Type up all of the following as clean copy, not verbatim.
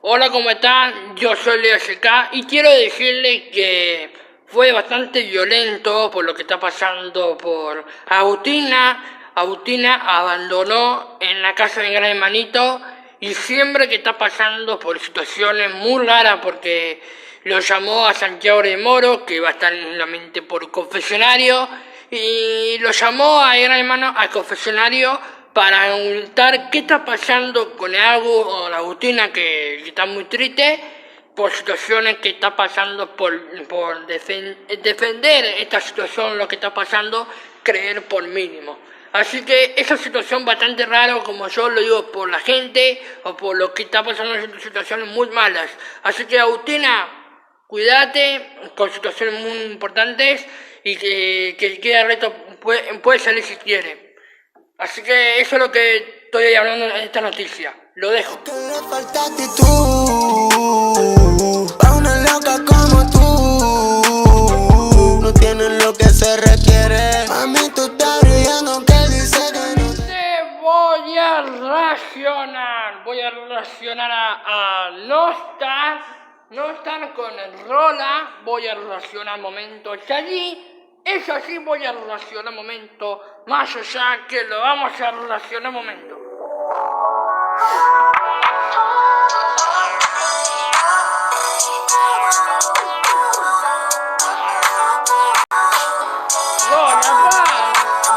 Hola, ¿cómo están? Yo soy Leo SK y quiero decirles que fue bastante violento por lo que está pasando por Agustina. Agustina abandonó en la casa de Gran Hermanito y siempre que está pasando por situaciones muy raras porque lo llamó a Santiago de Moro, que va a estar en la mente por confesionario, y lo llamó a Gran Hermano al confesionario para preguntar qué está pasando con Agus o la Agustina, que está muy triste por situaciones que está pasando, por defender esta situación, lo que está pasando, creer por mínimo. Así que esa situación bastante rara, como yo lo digo, por la gente o por lo que está pasando en situaciones muy malas. Así que Agustina, cuídate con situaciones muy importantes y que quede reto, puede salir si quiere. Así que eso es lo que estoy hablando en esta noticia. Lo dejo. Que le falta actitud a una loca como tú. No tienes lo que se requiere. Mami, tú estás brillando, que dice que no Te voy a racionar. Voy a racionar a no estar con el Rola. Voy a racionar momentos allí. Eso sí, voy a racionar momentos más allá, que lo vamos a racionar momentos.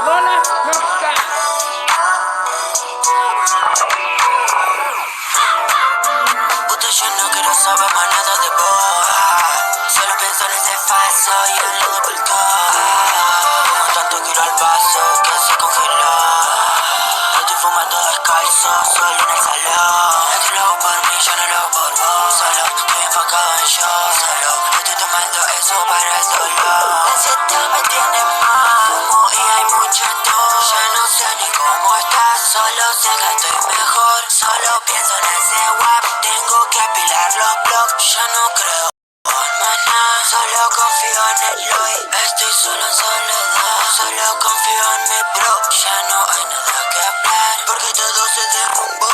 Lola no está. Puta, yo no quiero saber más nada de vos. Solo pienso en ese falso y en lo de volcán. Como tanto quiero al vaso que se congeló. Estoy fumando descalzo, solo en el salón. Esto lo hago por mí, yo no lo hago por vos. Solo estoy enfocado en yo, solo estoy tomando eso para el dolor. La siesta me tiene mal, fumo y hay mucha tos. Ya no sé ni cómo estás, solo sé que estoy mejor. Solo pienso en ese WAP, tengo que apilar los blogs. Ya no creo en más nada, solo confío en el hoy. Estoy solo en soledad, solo confío en mi bro. Ya no hay nada que hablar, porque todo se derrumbó.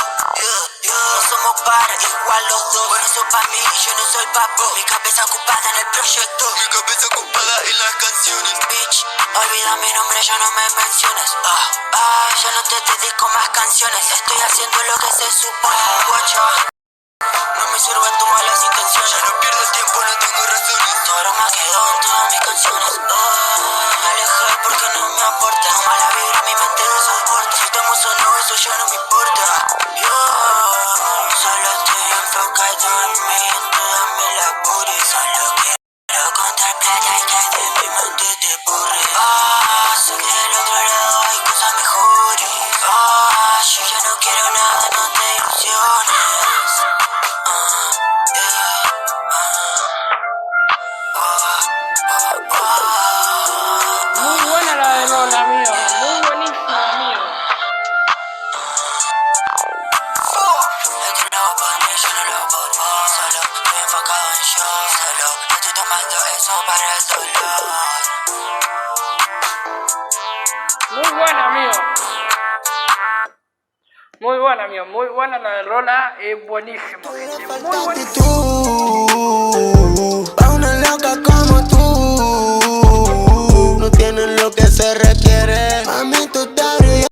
No somos pares, igual los dos. Bueno, eso pa' mí, yo no soy papo. Mi cabeza ocupada en el proyecto, mi cabeza ocupada en las canciones. Bitch, olvida mi nombre, ya no me menciones. Ya no te dedico más canciones. Estoy haciendo lo que se supone. Guacha, no me sirven tus malas intenciones. Ya no pierdo tiempo, no tengo razones. Todo me quedó en todas mis canciones. Me alejé porque no me aporta. No mala vibra, mi mente no soporta. Si estamos o no, eso ya no me importa. Yo solo estoy enfocado en mí, en toda mi labor. Y solo quiero contar plata y que de mi mente te borre. Sé que del otro lado hay cosas mejores. Yo ya no quiero nada, no te ilusiones. Muy buena la de Lola, amigo. Muy buenísima, amigo. Esto no va por mí, yo no lo hago por vos. Solo estoy enfocado en yo, solo estoy tomando eso para el dolor. Muy buena, amigo. Muy buena, amigo. Muy buena la de Lola. Es buenísimo, gente. Muy buena. Actitud a una loca como tú.